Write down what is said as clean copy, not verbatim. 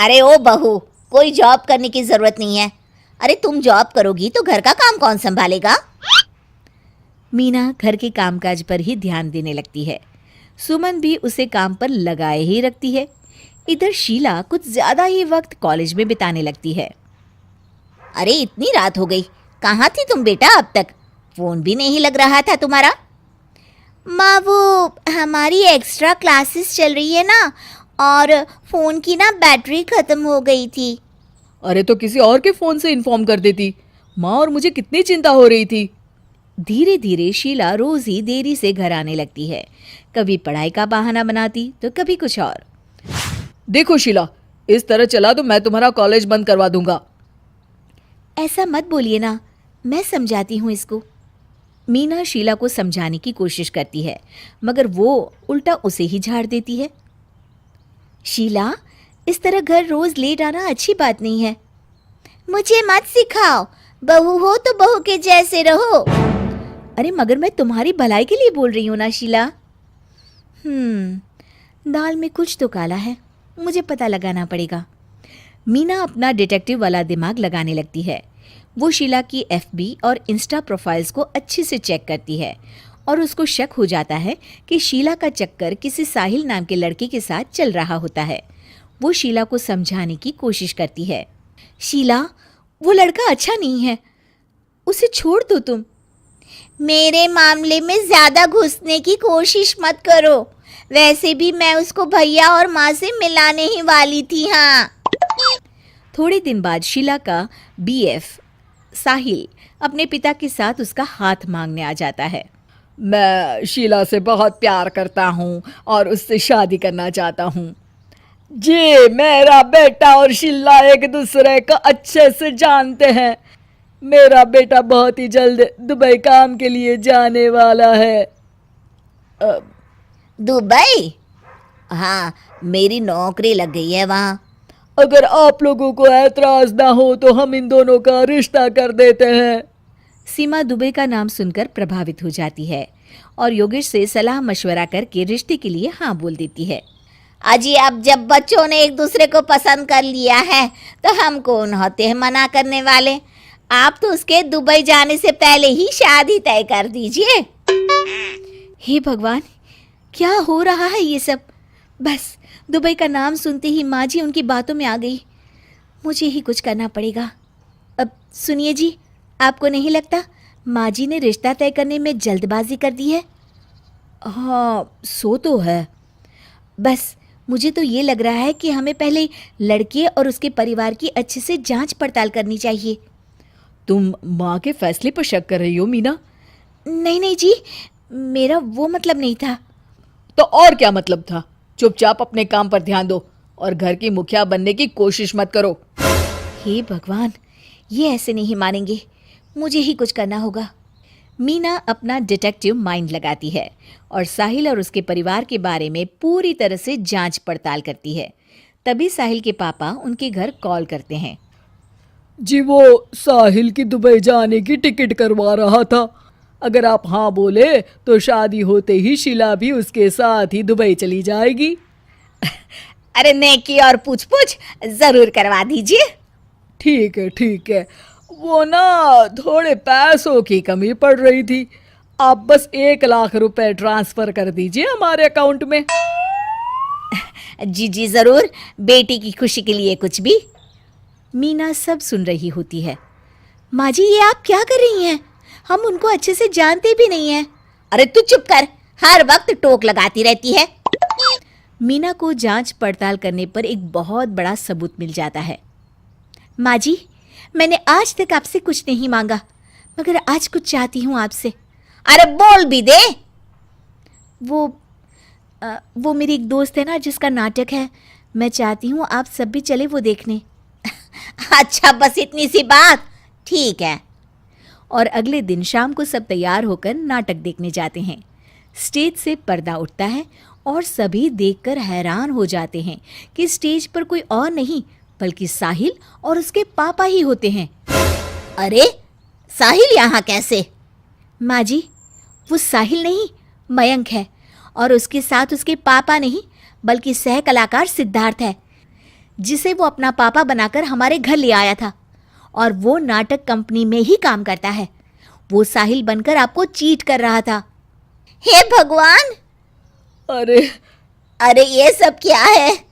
अरे ओ बहू, कोई जॉब करने की जरूरत नहीं है। अरे तुम जॉब करोगी तो घर का काम कौन संभालेगा? मीना घर के कामकाज पर ही ध्यान देने लगती है। सुमन भी उसे काम पर लगाए ही रखती है। इधर शीला कुछ ज्यादा ही वक्त कॉलेज में बिताने लगती है। अरे इतनी रात हो गई, कहाँ थी तुम बेटा अब तक? फोन भी नहीं लग रहा था तुम्हारा। माँ वो हमारी एक्स्ट्रा क्लासेस चल रही है ना, और फ़ोन की ना बैटरी ख़त्म हो गई थी। अरे तो किसी और के फोन से इन्फॉर्म कर देती। माँ और मुझे कितनी चिंता हो रही थी। धीरे धीरे शीला रोज ही देरी से घर आने लगती है। कभी पढ़ाई का बहाना बनाती तो कभी कुछ और। देखो शीला, इस तरह चला तो मैं तुम्हारा कॉलेज बंद करवा दूंगा। ऐसा मत बोलिए ना, मैं समझाती हूँ इसको। मीना शीला को समझाने की कोशिश करती है, मगर वो उल्टा उसे ही झाड़ देती है। शीला, इस तरह घर रोज लेट आना अच्छी बात नहीं है। मुझे मत सिखाओ, बहू हो तो बहू के जैसे रहो। अरे मगर मैं तुम्हारी भलाई के लिए बोल रही हूँ ना शीला। दाल में कुछ तो काला है, मुझे पता लगाना पड़ेगा। मीना अपना डिटेक्टिव वाला दिमाग लगाने लगती है। वो शीला की एफबी और इंस्टा प्रोफाइल्स को अच्छे से चेक करती है और उसको शक हो जाता है कि शीला का चक्कर किसी साहिल नाम के लड़के के साथ चल रहा होता है। वो शीला को समझाने की कोशिश करती है। शीला, वो लड़का अच्छा नहीं है, उसे छोड़ दो तुम। मेरे मामले में ज़्यादा घुसने की कोशिश मत करो। वैसे भी मैं उसको भैया और माँ से मिलाने ही वाली थी। हाँ, थोड़े दिन बाद शीला का बीएफ साहिल अपने पिता के साथ उसका हाथ मांगने आ जाता है। मैं शीला से बहुत प्यार करता हूँ और उससे शादी करना चाहता हूँ। जी, मेरा बेटा और शीला एक दूसरे को अच्छे से जानते हैं। मेरा बेटा बहुत ही जल्द दुबई काम के लिए जाने वाला है। दुबई? हाँ, मेरी नौकरी लग गई है वहाँ। अगर आप लोगों को ऐतराज ना हो तो हम इन दोनों का रिश्ता कर देते हैं। सीमा दुबई का नाम सुनकर प्रभावित हो जाती है और योगेश से सलाह मशवरा करके रिश्ते के लिए हाँ बोल देती है। अजी, अब जब बच्चों ने एक दूसरे को पसंद कर लिया है तो हम कौन होते हैं मना करने वाले? आप तो उसके दुबई जाने से पहले ही शादी तय कर दीजिए। हे भगवान, क्या हो रहा है ये सब? बस दुबई का नाम सुनते ही माँ जी उनकी बातों में आ गई। मुझे ही कुछ करना पड़ेगा। अब सुनिए जी, आपको नहीं लगता माँ जी ने रिश्ता तय करने में जल्दबाजी कर दी है? हाँ, सो तो है। बस मुझे तो ये लग रहा है कि हमें पहले लड़के और उसके परिवार की अच्छे से जांच पड़ताल करनी चाहिए। तुम माँ के फैसले पर शक कर रही हो मीना? नहीं नहीं जी, मेरा वो मतलब नहीं था। तो और क्या मतलब था? चुपचाप अपने काम पर ध्यान दो और घर की मुखिया बनने की कोशिश मत करो। हे भगवान, ये ऐसे नहीं मानेंगे, मुझे ही कुछ करना होगा। मीना अपना डिटेक्टिव माइंड लगाती है और साहिल और उसके परिवार के बारे में पूरी तरह से जांच पड़ताल करती है। तभी साहिल के पापा उनके घर कॉल करते हैं। जी, वो साहिल की दुबई जाने की टिकट करवा रहा था। अगर आप हाँ बोले तो शादी होते ही शीला भी उसके साथ ही दुबई चली जाएगी। अरे नेकी और पूछ पूछ जरूर करवा दीजिए। ठीक है ठीक है, वो ना थोड़े पैसों की कमी पड़ रही थी। आप बस 1 लाख रुपए ट्रांसफर कर दीजिए हमारे अकाउंट में। जी जी जरूर, बेटी की खुशी के लिए कुछ भी। मीना सब सुन रही होती है। माँ जी, ये आप क्या कर रही हैं? हम उनको अच्छे से जानते भी नहीं हैं। अरे तू चुप कर, हर वक्त टोक लगाती रहती है। मीना को जांच पड़ताल करने पर एक बहुत बड़ा सबूत मिल जाता है। माँ जी, मैंने आज तक आपसे कुछ नहीं मांगा, मगर आज कुछ चाहती हूँ आपसे। अरे बोल भी दे। वो मेरी एक दोस्त है ना जिसका नाटक है, मैं चाहती हूँ आप सब भी चले वो देखने। अच्छा, बस इतनी सी बात? ठीक है। और अगले दिन शाम को सब तैयार होकर नाटक देखने जाते हैं। स्टेज से पर्दा उठता है और सभी देखकर हैरान हो जाते हैं कि स्टेज पर कोई और नहीं बल्कि साहिल और उसके पापा ही होते हैं। अरे साहिल यहाँ कैसे? माँ जी, वो साहिल नहीं, मयंक है, और उसके साथ उसके पापा नहीं बल्कि सह कलाकार सिद्धार्थ है। जिसे वो अपना पापा बनाकर हमारे घर ले आया था, और वो नाटक कंपनी में ही काम करता है। वो साहिल बनकर आपको चीट कर रहा था। हे भगवान, अरे अरे ये सब क्या है?